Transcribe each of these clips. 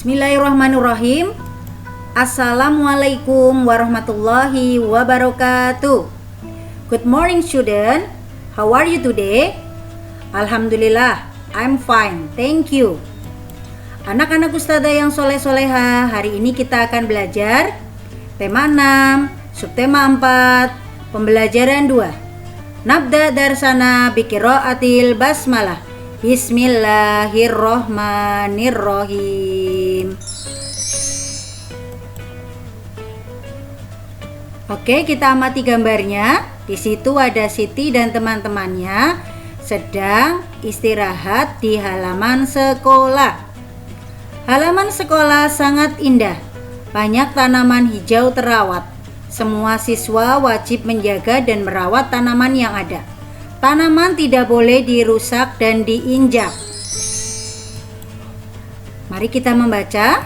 Bismillahirrahmanirrahim. Assalamualaikum warahmatullahi wabarakatuh. Good morning student. How are you today? Alhamdulillah, I'm fine. Thank you. Anak-anak ustadzah yang soleh-soleha, hari ini kita akan belajar tema 6, subtema 4, pembelajaran 2. Nabda darsana biqiraatil basmalah. Bismillahirrohmanirrohim. Oke, kita amati gambarnya. Di situ ada Siti dan teman-temannya sedang istirahat di halaman sekolah. Halaman sekolah sangat indah. Banyak tanaman hijau terawat. Semua siswa wajib menjaga dan merawat tanaman yang ada. Tanaman tidak boleh dirusak dan diinjak. Mari kita membaca.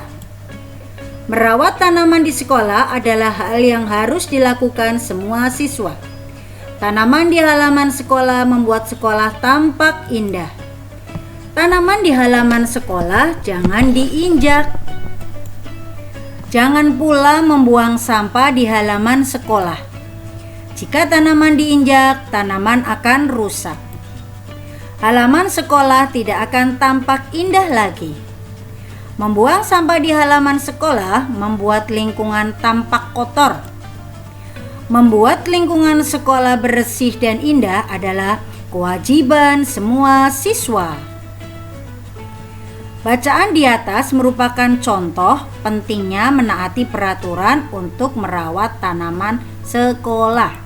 Merawat tanaman di sekolah adalah hal yang harus dilakukan semua siswa. Tanaman di halaman sekolah membuat sekolah tampak indah. Tanaman di halaman sekolah jangan diinjak. Jangan pula membuang sampah di halaman sekolah. Jika tanaman diinjak, tanaman akan rusak. Halaman sekolah tidak akan tampak indah lagi. Membuang sampah di halaman sekolah membuat lingkungan tampak kotor. Membuat lingkungan sekolah bersih dan indah adalah kewajiban semua siswa. Bacaan di atas merupakan contoh pentingnya menaati peraturan untuk merawat tanaman sekolah.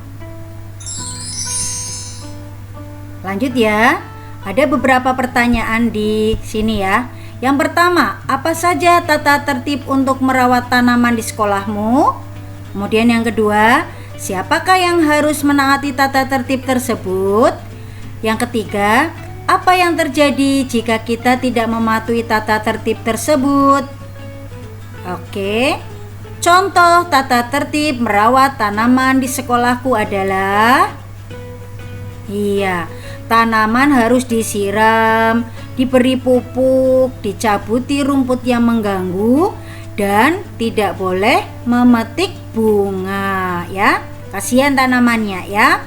Lanjut ya, ada beberapa pertanyaan di sini ya. Yang pertama, apa saja tata tertib untuk merawat tanaman di sekolahmu? Kemudian yang kedua, siapakah yang harus menaati tata tertib tersebut? Yang ketiga, apa yang terjadi jika kita tidak mematuhi tata tertib tersebut? Oke, contoh tata tertib merawat tanaman di sekolahku adalah tanaman harus disiram, diberi pupuk, dicabuti rumput yang mengganggu, dan tidak boleh memetik bunga ya. Kasihan tanamannya ya.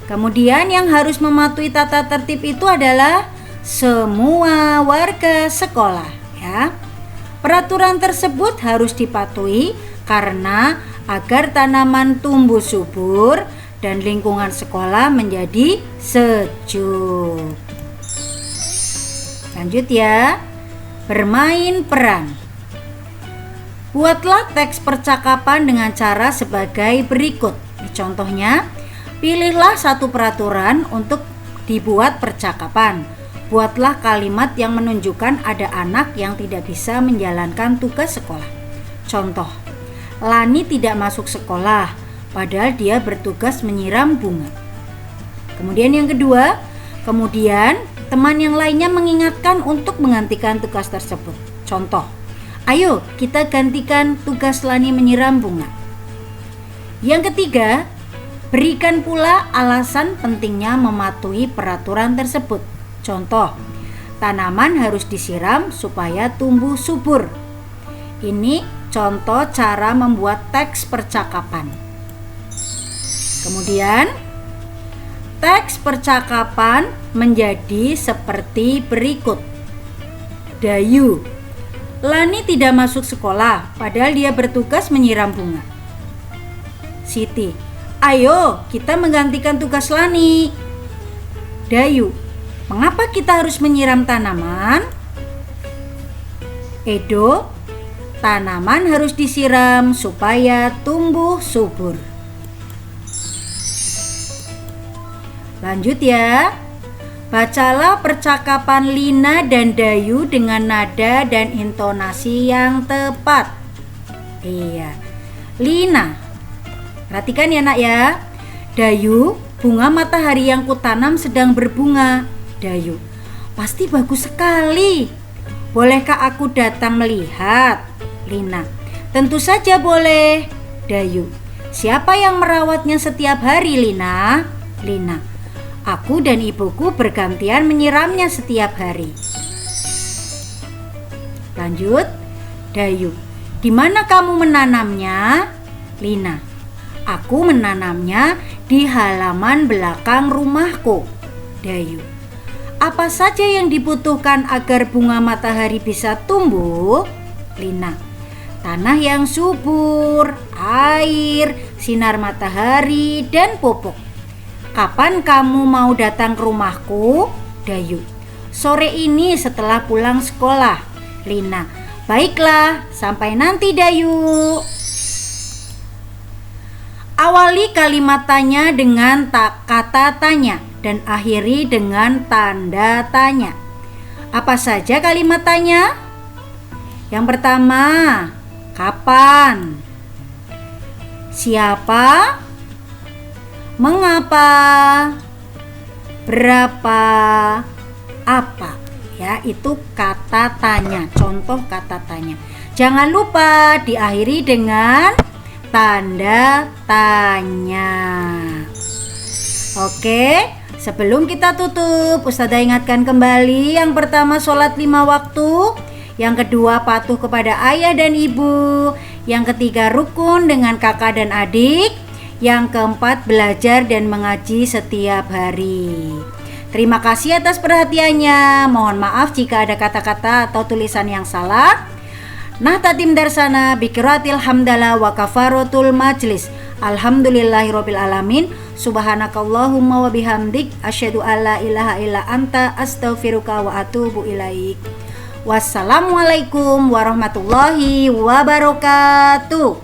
Kemudian yang harus mematuhi tata tertib itu adalah semua warga sekolah ya. Peraturan tersebut harus dipatuhi karena agar tanaman tumbuh subur dan lingkungan sekolah menjadi sejuk. Lanjut ya. Bermain peran. Buatlah teks percakapan dengan cara sebagai berikut. Contohnya, pilihlah satu peraturan untuk dibuat percakapan. Buatlah kalimat yang menunjukkan ada anak yang tidak bisa menjalankan tugas sekolah. Contoh, Lani tidak masuk sekolah padahal dia bertugas menyiram bunga. Kemudian yang kedua, kemudian teman yang lainnya mengingatkan untuk menggantikan tugas tersebut. Contoh, ayo kita gantikan tugas Lani menyiram bunga. Yang ketiga, berikan pula alasan pentingnya mematuhi peraturan tersebut. Contoh, tanaman harus disiram supaya tumbuh subur. Ini contoh cara membuat teks percakapan. Kemudian, teks percakapan menjadi seperti berikut. Dayu, Lani tidak masuk sekolah padahal dia bertugas menyiram bunga. Siti, ayo kita menggantikan tugas Lani. Dayu, mengapa kita harus menyiram tanaman? Edo, tanaman harus disiram supaya tumbuh subur. Lanjut ya. Bacalah percakapan Lina dan Dayu dengan nada dan intonasi yang tepat. Lina, perhatikan ya nak ya. Dayu, bunga matahari yang kutanam sedang berbunga. Dayu, Pasti bagus sekali. Bolehkah aku datang melihat? Lina. Tentu saja boleh. Dayu. Siapa yang merawatnya setiap hari, Lina? Lina. Aku dan ibuku bergantian menyiramnya setiap hari. Lanjut. Dayu. Di mana kamu menanamnya? Lina. Aku menanamnya di halaman belakang rumahku. Dayu. Apa saja yang dibutuhkan agar bunga matahari bisa tumbuh? Lina. Tanah yang subur, air, sinar matahari, dan pupuk. Kapan kamu mau datang ke rumahku? Dayu. Sore ini setelah pulang sekolah. Lina. Baiklah, sampai nanti Dayu. Awali kalimat tanya dengan kata tanya dan akhiri dengan tanda tanya. Apa saja kalimat tanya? Yang pertama, kapan? Siapa? Mengapa? Berapa? Apa? Ya, itu kata tanya, contoh kata tanya. Jangan lupa diakhiri dengan tanda tanya. Oke, sebelum kita tutup, Ustazah ingatkan kembali. Yang pertama, sholat 5 waktu. Yang kedua, patuh kepada ayah dan ibu. Yang ketiga, rukun dengan kakak dan adik. Yang keempat, belajar dan mengaji setiap hari. Terima kasih atas perhatiannya. Mohon maaf jika ada kata-kata atau tulisan yang salah. Nahtatim darsana bikiratil hamdalah wa kafaratul majlis. Alhamdulillahirabbil alamin. Subhanakallahumma wa bihamdik asyhadu alla ilaha illa anta astaghfiruka wa atubu ilaik. Wassalamualaikum warahmatullahi wabarakatuh.